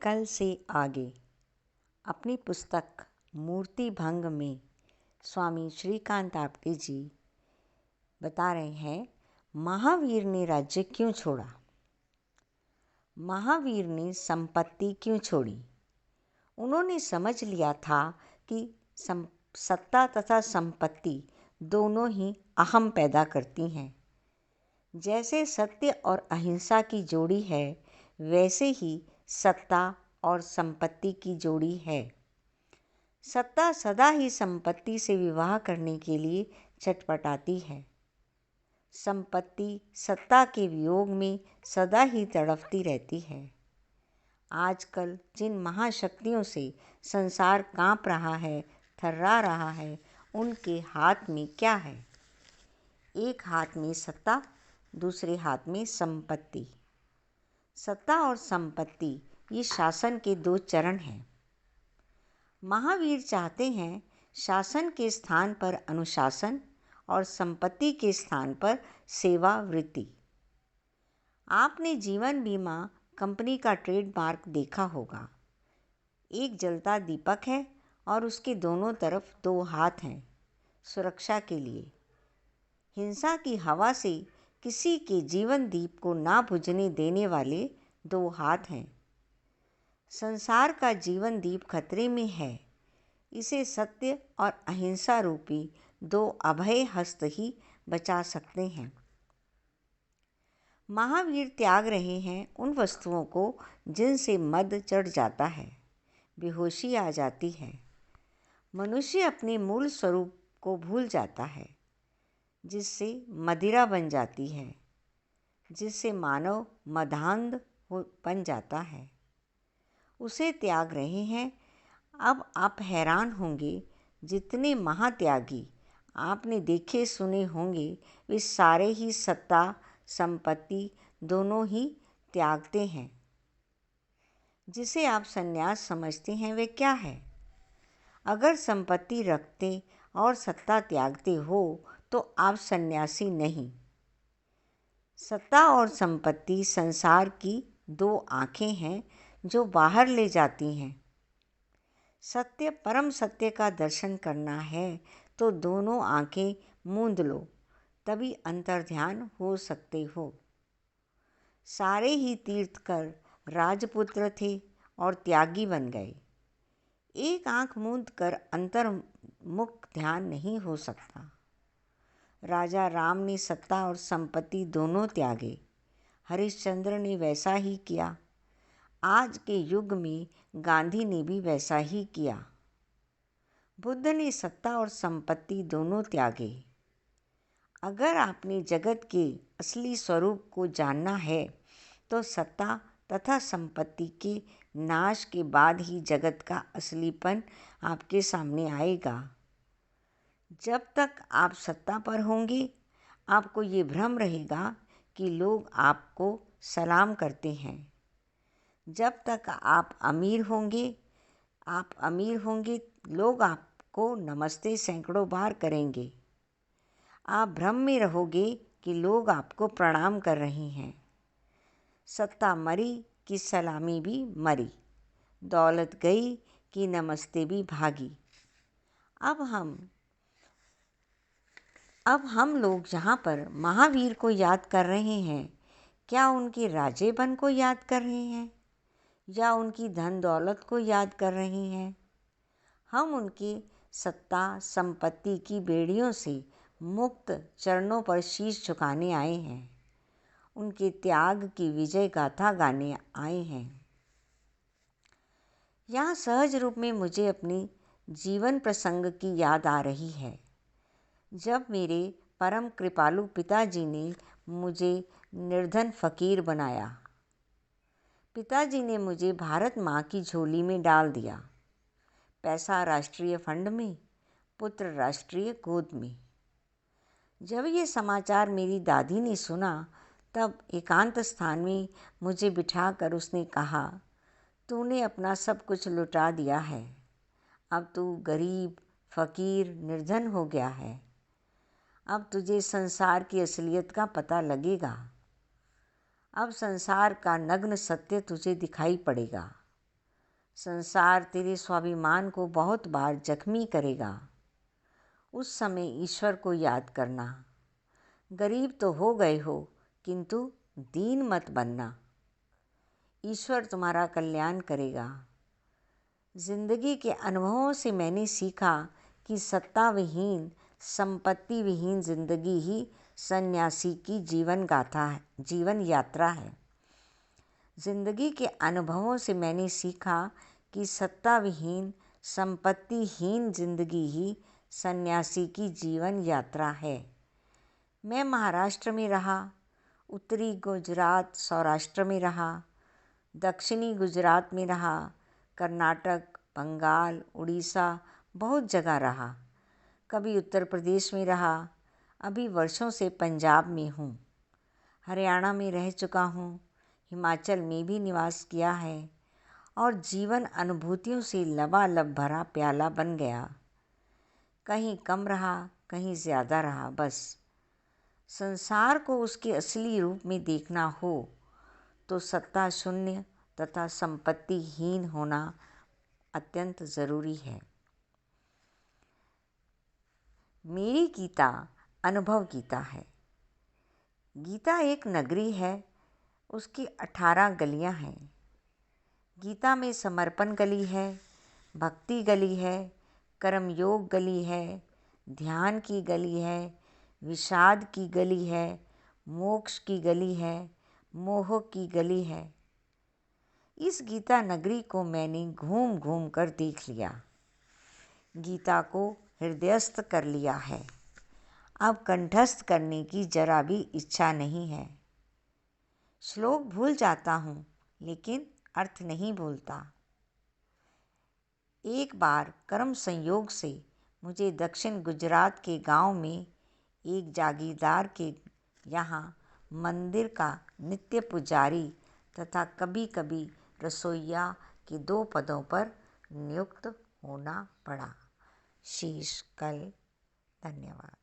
कल से आगे अपनी पुस्तक मूर्ति भंग में स्वामी श्रीकांत आपटे जी बता रहे हैं, महावीर ने राज्य क्यों छोड़ा। महावीर ने संपत्ति क्यों छोड़ी। उन्होंने समझ लिया था कि सत्ता तथा संपत्ति दोनों ही अहम पैदा करती हैं। जैसे सत्य और अहिंसा की जोड़ी है, वैसे ही सत्ता और संपत्ति की जोड़ी है। सत्ता सदा ही संपत्ति से विवाह करने के लिए छटपटाती है। संपत्ति सत्ता के वियोग में सदा ही तड़पती रहती है। आजकल जिन महाशक्तियों से संसार कांप रहा है, थर्रा रहा है, उनके हाथ में क्या है? एक हाथ में सत्ता, दूसरे हाथ में संपत्ति। सत्ता और संपत्ति ये शासन के दो चरण हैं। महावीर चाहते हैं शासन के स्थान पर अनुशासन और संपत्ति के स्थान पर सेवा वृत्ति। आपने जीवन बीमा कंपनी का ट्रेडमार्क देखा होगा। एक जलता दीपक है और उसके दोनों तरफ दो हाथ हैं सुरक्षा के लिए। हिंसा की हवा से किसी के जीवन दीप को ना बुझने देने वाले दो हाथ हैं। संसार का जीवन दीप खतरे में है। इसे सत्य और अहिंसा रूपी दो अभय हस्त ही बचा सकते हैं। महावीर त्याग रहे हैं उन वस्तुओं को जिनसे मद चढ़ जाता है, बेहोशी आ जाती है। मनुष्य अपने मूल स्वरूप को भूल जाता है, जिससे मदिरा बन जाती है, जिससे मानव मदांध बन जाता है। उसे त्याग रहे हैं। अब आप हैरान होंगे, जितने महात्यागी आपने देखे सुने होंगे, वे सारे ही सत्ता संपत्ति दोनों ही त्यागते हैं। जिसे आप संन्यास समझते हैं, वे क्या है? अगर संपत्ति रखते और सत्ता त्यागते हो तो आप सन्यासी नहीं। सत्ता और संपत्ति संसार की दो आँखें हैं जो बाहर ले जाती हैं। सत्य परम सत्य का दर्शन करना है तो दोनों आँखें मूंद लो, तभी अंतर्ध्यान हो सकते हो। सारे ही तीर्थकर राजपुत्र थे और त्यागी बन गए। एक आँख मूंद कर अंतर्मुख ध्यान नहीं हो सकता। राजा राम ने सत्ता और संपत्ति दोनों त्यागे। हरिश्चंद्र ने वैसा ही किया। आज के युग में गांधी ने भी वैसा ही किया। बुद्ध ने सत्ता और संपत्ति दोनों त्यागे। अगर आपने जगत के असली स्वरूप को जानना है तो सत्ता तथा संपत्ति के नाश के बाद ही जगत का असलीपन आपके सामने आएगा। जब तक आप सत्ता पर होंगे, आपको ये भ्रम रहेगा कि लोग आपको सलाम करते हैं। जब तक आप अमीर होंगे, लोग आपको नमस्ते सैकड़ों बार करेंगे। आप भ्रम में रहोगे कि लोग आपको प्रणाम कर रहे हैं। सत्ता मरी कि सलामी भी मरी, दौलत गई कि नमस्ते भी भागी। अब हम लोग जहाँ पर महावीर को याद कर रहे हैं, क्या उनके राजेपन को याद कर रहे हैं या उनकी धन दौलत को याद कर रहे हैं? हम उनके सत्ता संपत्ति की बेड़ियों से मुक्त चरणों पर शीश झुकाने आए हैं। उनके त्याग की विजय गाथा गाने आए हैं। यहाँ सहज रूप में मुझे अपनी जीवन प्रसंग की याद आ रही है। जब मेरे परम कृपालु पिताजी ने मुझे निर्धन फकीर बनाया। पिताजी ने मुझे भारत माँ की झोली में डाल दिया। पैसा राष्ट्रीय फंड में, पुत्र राष्ट्रीय गोद में। जब ये समाचार मेरी दादी ने सुना, तब एकांत स्थान में मुझे बिठाकर उसने कहा, तूने अपना सब कुछ लुटा दिया है। अब तू गरीब, फकीर, निर्धन हो गया है। अब तुझे संसार की असलियत का पता लगेगा। अब संसार का नग्न सत्य तुझे दिखाई पड़ेगा। संसार तेरे स्वाभिमान को बहुत बार जख्मी करेगा। उस समय ईश्वर को याद करना। गरीब तो हो गए हो, किंतु दीन मत बनना। ईश्वर तुम्हारा कल्याण करेगा। जिंदगी के अनुभवों से मैंने सीखा कि सत्ता विहीन, संपत्ति विहीन जिंदगी ही सन्यासी की जीवन यात्रा है। जिंदगी के अनुभवों से मैंने सीखा कि सत्ता विहीन, संपत्तिहीन जिंदगी ही सन्यासी की जीवन यात्रा है। मैं महाराष्ट्र में रहा, उत्तरी गुजरात सौराष्ट्र में रहा, दक्षिणी गुजरात में रहा, कर्नाटक, बंगाल, उड़ीसा, बहुत जगह रहा। कभी उत्तर प्रदेश में रहा, अभी वर्षों से पंजाब में हूँ। हरियाणा में रह चुका हूँ, हिमाचल में भी निवास किया है और जीवन अनुभूतियों से लबालब भरा प्याला बन गया। कहीं कम रहा, कहीं ज़्यादा रहा। बस संसार को उसके असली रूप में देखना हो तो सत्ता शून्य तथा संपत्तिहीन होना अत्यंत ज़रूरी है। मेरी गीता अनुभव गीता है। गीता एक नगरी है, उसकी 18 गलियां हैं। गीता में समर्पण गली है, भक्ति गली है, कर्मयोग गली है, ध्यान की गली है, विषाद की गली है, मोक्ष की गली है, मोह की गली है। इस गीता नगरी को मैंने घूम घूम कर देख लिया। गीता को हृदयस्थ कर लिया है। अब कंठस्थ करने की जरा भी इच्छा नहीं है। श्लोक भूल जाता हूँ, लेकिन अर्थ नहीं भूलता। एक बार कर्म संयोग से मुझे दक्षिण गुजरात के गांव में एक जागीरदार के यहाँ मंदिर का नित्य पुजारी तथा कभी कभी रसोइया के 2 पदों पर नियुक्त होना पड़ा। शीश कल। धन्यवाद।